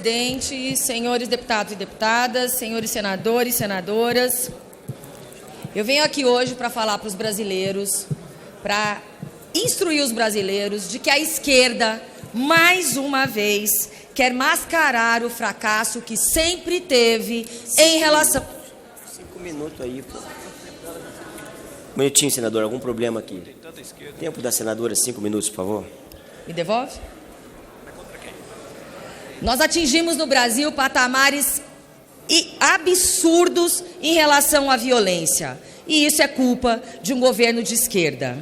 presidente, senhores deputados e deputadas, senhores senadores e senadoras. Eu venho aqui hoje para falar para os brasileiros, para instruir os brasileiros de que a esquerda, mais uma vez, quer mascarar o fracasso que sempre teve em relação... 5 minutos aí, pô. Um minutinho, senador, algum problema aqui? Tempo da senadora, 5 minutos, por favor. Me devolve? Nós atingimos no Brasil patamares absurdos em relação à violência. E isso é culpa de um governo de esquerda.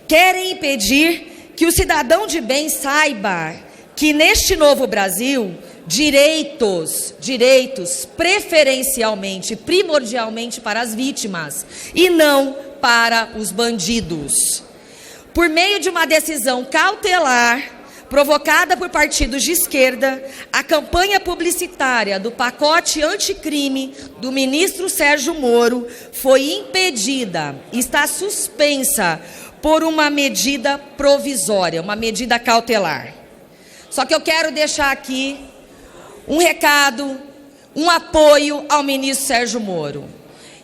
Querem impedir que o cidadão de bem saiba que neste novo Brasil, direitos preferencialmente, primordialmente para as vítimas e não para os bandidos. Por meio de uma decisão cautelar provocada por partidos de esquerda, a campanha publicitária do pacote anticrime do ministro Sérgio Moro foi impedida, está suspensa por uma medida provisória, uma medida cautelar. Só que eu quero deixar aqui um recado, um apoio ao ministro Sérgio Moro.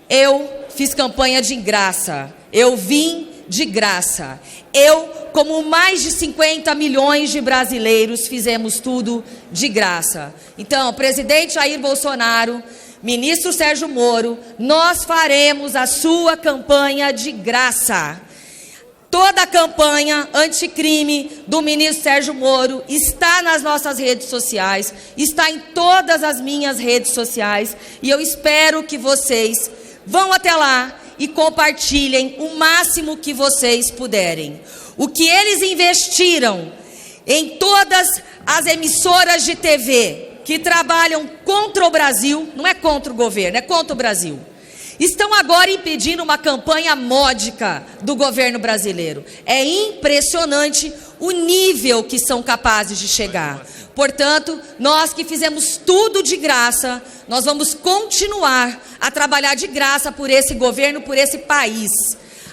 Eu fiz campanha de graça, eu vim de graça. Eu, como mais de 50 milhões de brasileiros, fizemos tudo de graça. Então, presidente Jair Bolsonaro, ministro Sérgio Moro, nós faremos a sua campanha de graça. Toda a campanha anticrime do ministro Sérgio Moro está nas nossas redes sociais, está em todas as minhas redes sociais, e eu espero que vocês vão até lá e compartilhem o máximo que vocês puderem. O que eles investiram em todas as emissoras de TV que trabalham contra o Brasil, não é contra o governo, é contra o Brasil, estão agora impedindo uma campanha módica do governo brasileiro. É impressionante o nível que são capazes de chegar. Portanto, nós que fizemos tudo de graça, nós vamos continuar a trabalhar de graça por esse governo, por esse país.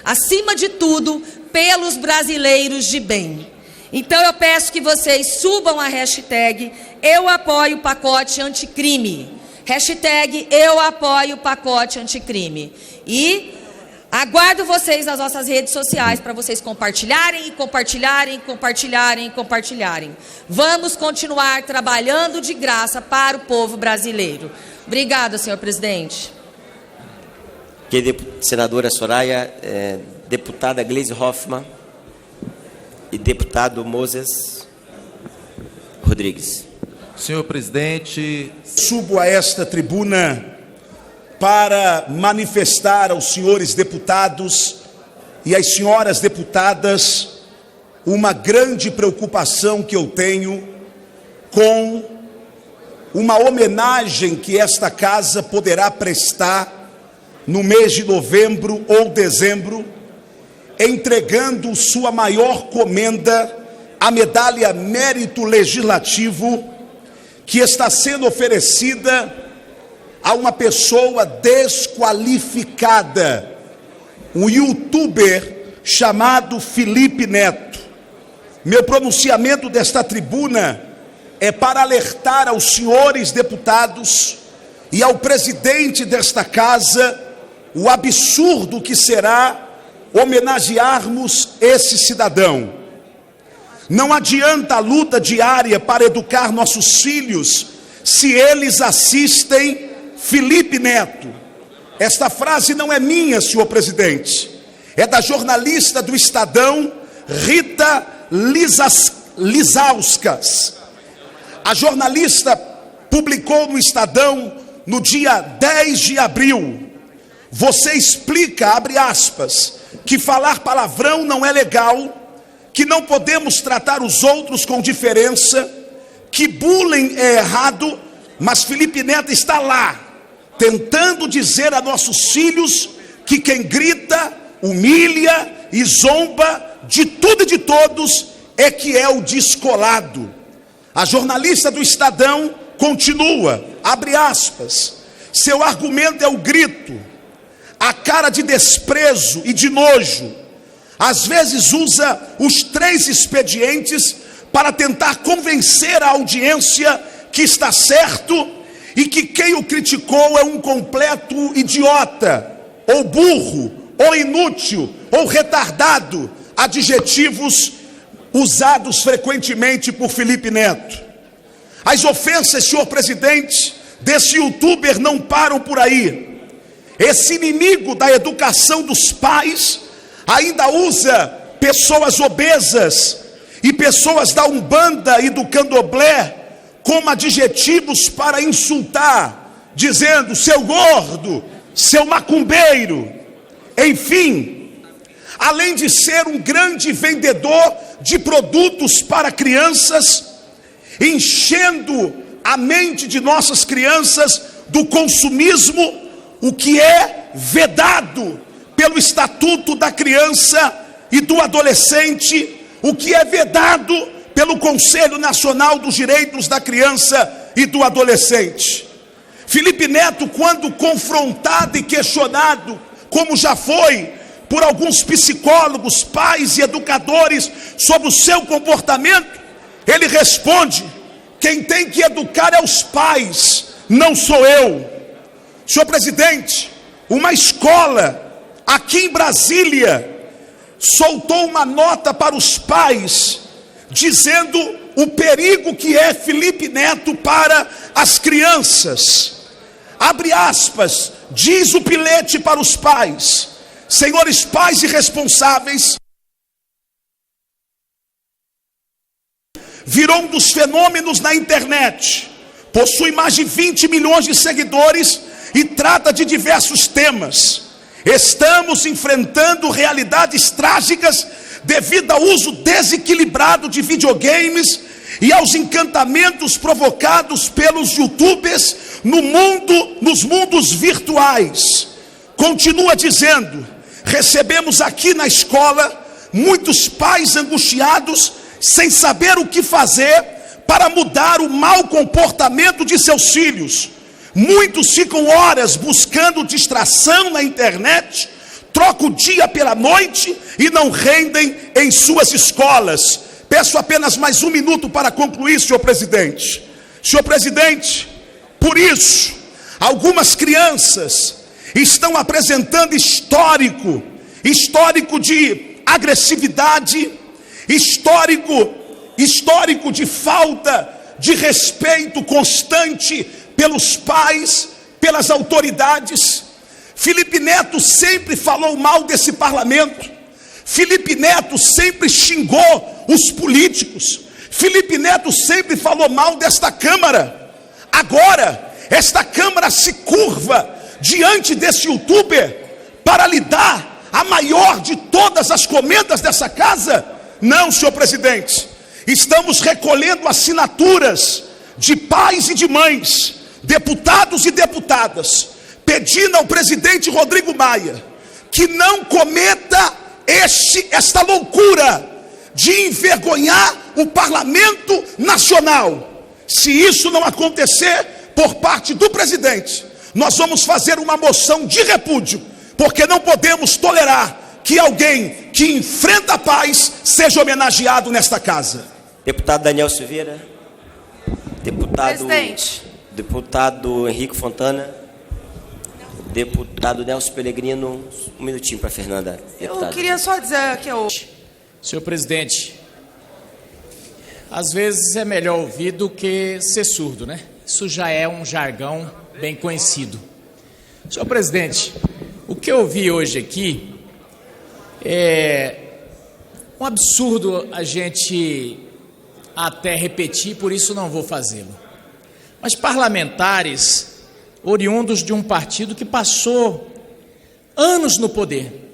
Acima de tudo, pelos brasileiros de bem. Então eu peço que vocês subam a hashtag Eu Apoio o Pacote Anticrime. Hashtag Eu Apoio o Pacote Anticrime. E aguardo vocês nas nossas redes sociais para vocês compartilharem e compartilharem e compartilharem e compartilharem. Vamos continuar trabalhando de graça para o povo brasileiro. Obrigada, senhor presidente. Senadora Soraya, deputada Gleisi Hoffmann e deputado Moses Rodrigues. Senhor presidente, subo a esta tribuna para manifestar aos senhores deputados e às senhoras deputadas uma grande preocupação que eu tenho com uma homenagem que esta casa poderá prestar no mês de novembro ou dezembro, entregando sua maior comenda, a medalha Mérito Legislativo, que está sendo oferecida a uma pessoa desqualificada, um youtuber chamado Felipe Neto. Meu pronunciamento desta tribuna é para alertar aos senhores deputados e ao presidente desta casa o absurdo que será homenagearmos esse cidadão. Não adianta a luta diária para educar nossos filhos se eles assistem Felipe Neto. Esta frase não é minha, senhor presidente, é da jornalista do Estadão, Rita Lizauskas. A jornalista publicou no Estadão no dia 10 de abril. Você explica, abre aspas, que falar palavrão não é legal, que não podemos tratar os outros com diferença, que bullying é errado, mas Felipe Neto está lá, tentando dizer a nossos filhos que quem grita, humilha e zomba de tudo e de todos é que é o descolado. A jornalista do Estadão continua, abre aspas, seu argumento é o grito, a cara de desprezo e de nojo. Às vezes usa os 3 expedientes para tentar convencer a audiência que que está certo e que quem o criticou é um completo idiota, ou burro, ou inútil, ou retardado, adjetivos usados frequentemente por Felipe Neto. As ofensas, senhor presidente, desse youtuber não param por aí. Esse inimigo da educação dos pais ainda usa pessoas obesas e pessoas da Umbanda e do Candomblé como adjetivos para insultar, dizendo seu gordo, seu macumbeiro, enfim. Além de ser um grande vendedor de produtos para crianças, enchendo a mente de nossas crianças do consumismo, o que é vedado pelo Estatuto da Criança e do Adolescente, o que é vedado pelo Conselho Nacional dos Direitos da Criança e do Adolescente. Felipe Neto, quando confrontado e questionado, como já foi por alguns psicólogos, pais e educadores, sobre o seu comportamento, ele responde: quem tem que educar é os pais, não sou eu. Senhor presidente, uma escola aqui em Brasília soltou uma nota para os pais, dizendo o perigo que é Felipe Neto para as crianças. Abre aspas, diz o bilhete para os pais: senhores pais irresponsáveis, virou um dos fenômenos na internet, possui mais de 20 milhões de seguidores e trata de diversos temas. Estamos enfrentando realidades trágicas devido ao uso desequilibrado de videogames e aos encantamentos provocados pelos youtubers nos mundos virtuais. Continua dizendo: recebemos aqui na escola muitos pais angustiados, sem saber o que fazer para mudar o mau comportamento de seus filhos. Muitos ficam horas buscando distração na internet, trocam o dia pela noite e não rendem em suas escolas. Peço apenas mais um minuto para concluir, senhor presidente. Senhor presidente, por isso, algumas crianças estão apresentando histórico de agressividade, histórico de falta de respeito constante pelos pais, pelas autoridades. Felipe Neto sempre falou mal desse parlamento. Felipe Neto sempre xingou os políticos. Felipe Neto sempre falou mal desta Câmara. Agora, esta Câmara se curva diante desse youtuber para lhe dar a maior de todas as comendas dessa casa? Não, senhor presidente. Estamos recolhendo assinaturas de pais e de mães, deputados e deputadas, pedindo ao presidente Rodrigo Maia que não cometa esta loucura de envergonhar o Parlamento Nacional. Se isso não acontecer por parte do presidente, nós vamos fazer uma moção de repúdio, porque não podemos tolerar que alguém que enfrenta a paz seja homenageado nesta casa. Deputado Daniel Silveira. Presidente. Deputado Henrique Fontana. Deputado Nelson Pellegrino. Um minutinho para Fernanda. Deputado. Eu queria só dizer que Senhor presidente, às vezes é melhor ouvir do que ser surdo, né? Isso já é um jargão bem conhecido. Senhor presidente, o que eu ouvi hoje aqui é um absurdo a gente até repetir, por isso não vou fazê-lo. Mas parlamentares oriundos de um partido que passou anos no poder,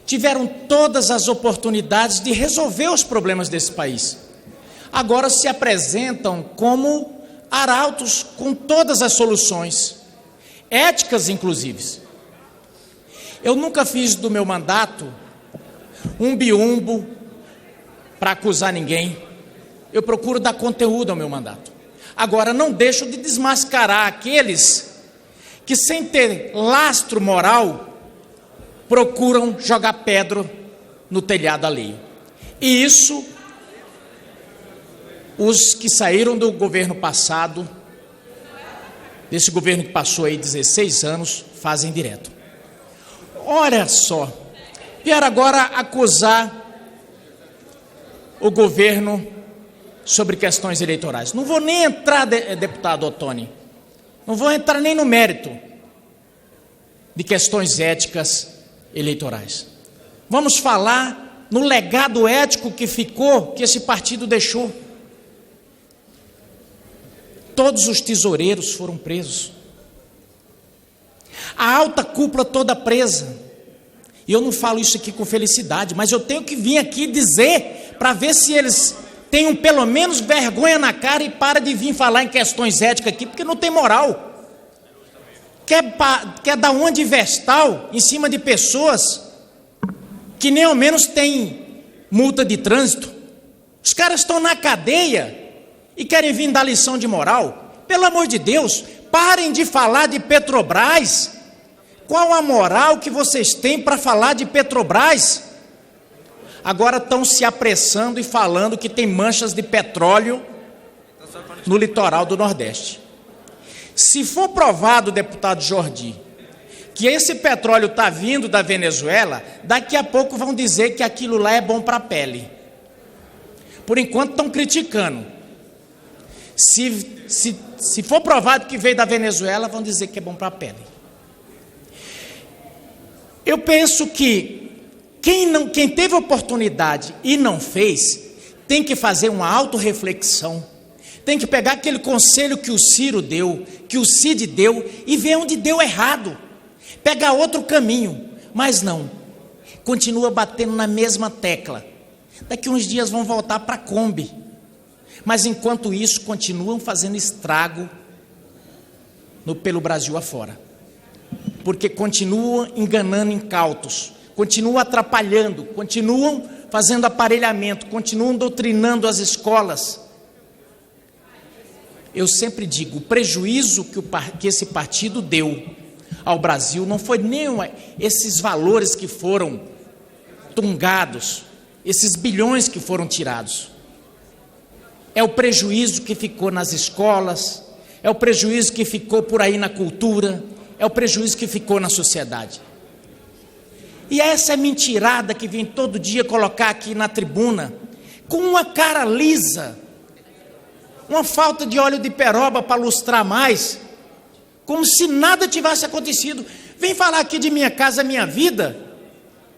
tiveram todas as oportunidades de resolver os problemas desse país, agora se apresentam como arautos com todas as soluções, éticas inclusive. Eu nunca fiz do meu mandato um biumbo para acusar ninguém. Eu procuro dar conteúdo ao meu mandato. Agora, não deixo de desmascarar aqueles que, sem ter lastro moral, procuram jogar pedra no telhado alheio. E isso, os que saíram do governo passado desse governo que passou aí 16 anos, fazem direto. Olha só, vieram agora acusar o governo sobre questões eleitorais. Não vou nem entrar, deputado Ottoni, não vou entrar nem no mérito de questões éticas eleitorais. Vamos falar no legado ético que ficou, que esse partido deixou. Todos os tesoureiros foram presos. A alta cúpula toda presa. E eu não falo isso aqui com felicidade, mas eu tenho que vir aqui dizer, para ver se eles tenham pelo menos vergonha na cara e para de vir falar em questões éticas aqui, porque não tem moral. Quer dar uma de vestal em cima de pessoas que nem ao menos têm multa de trânsito. Os caras estão na cadeia e querem vir dar lição de moral. Pelo amor de Deus, parem de falar de Petrobras. Qual a moral que vocês têm para falar de Petrobras? Agora estão se apressando e falando que tem manchas de petróleo no litoral do Nordeste. Se for provado, deputado Jordi, que esse petróleo está vindo da Venezuela, daqui a pouco vão dizer que aquilo lá é bom para a pele. Por enquanto estão criticando. Se for provado que veio da Venezuela, vão dizer que é bom para a pele. Eu penso que quem teve oportunidade e não fez, tem que fazer uma autorreflexão. Tem que pegar aquele conselho que o Ciro deu, que o Cid deu, e ver onde deu errado. Pegar outro caminho. Mas não. Continua batendo na mesma tecla. Daqui uns dias vão voltar para a Kombi. Mas enquanto isso, continuam fazendo estrago pelo Brasil afora. Porque continuam enganando incautos, continuam atrapalhando, continuam fazendo aparelhamento, continuam doutrinando as escolas. Eu sempre digo, o prejuízo que esse partido deu ao Brasil não foi nem esses valores que foram tungados, esses bilhões que foram tirados. É o prejuízo que ficou nas escolas, é o prejuízo que ficou por aí na cultura, é o prejuízo que ficou na sociedade. E essa é mentirada que vem todo dia colocar aqui na tribuna, com uma cara lisa, uma falta de óleo de peroba para lustrar mais, como se nada tivesse acontecido. Vem falar aqui de Minha Casa Minha Vida,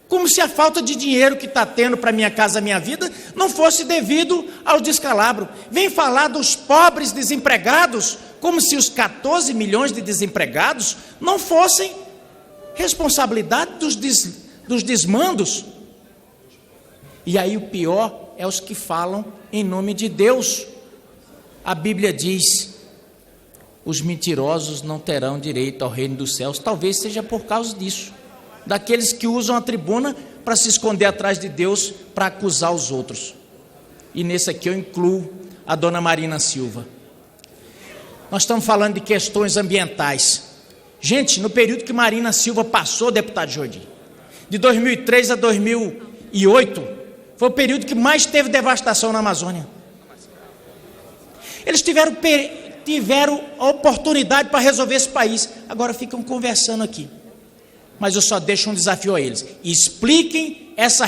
como se a falta de dinheiro que está tendo para Minha Casa Minha Vida não fosse devido ao descalabro. Vem falar dos pobres desempregados, como se os 14 milhões de desempregados não fossem responsabilidade dos desmandos. E aí o pior é os que falam em nome de Deus. A Bíblia diz: os mentirosos não terão direito ao reino dos céus. Talvez seja por causa disso, daqueles que usam a tribuna para se esconder atrás de Deus, para acusar os outros. E nesse aqui eu incluo a dona Marina Silva. Nós estamos falando de questões ambientais. Gente, no período que Marina Silva passou, deputado Jordi, de 2003 a 2008, foi o período que mais teve devastação na Amazônia. Eles tiveram a oportunidade para resolver esse país, agora ficam conversando aqui. Mas eu só deixo um desafio a eles: expliquem esse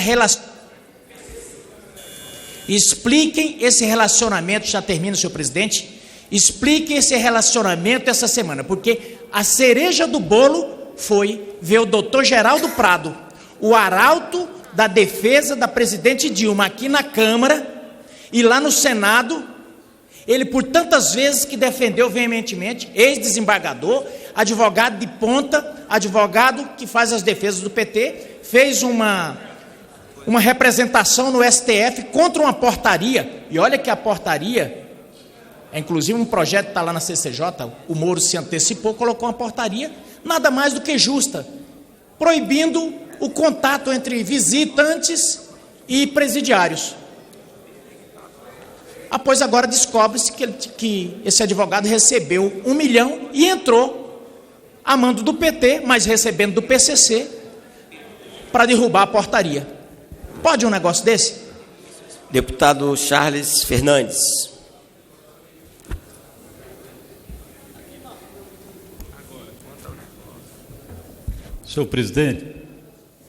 relacionamento, já termina, senhor presidente, expliquem esse relacionamento essa semana, porque a cereja do bolo foi ver o doutor Geraldo Prado, o arauto da defesa da presidente Dilma, aqui na Câmara, e lá no Senado, ele por tantas vezes que defendeu veementemente, ex-desembargador, advogado de ponta, advogado que faz as defesas do PT, fez uma representação no STF contra uma portaria, e olha que a portaria, inclusive um projeto está lá na CCJ, o Moro se antecipou, colocou uma portaria, nada mais do que justa, proibindo o contato entre visitantes e presidiários. Após agora descobre-se que esse advogado recebeu 1 milhão e entrou a mando do PT, mas recebendo do PCC, para derrubar a portaria. Pode um negócio desse? Deputado Charles Fernandes. Senhor presidente,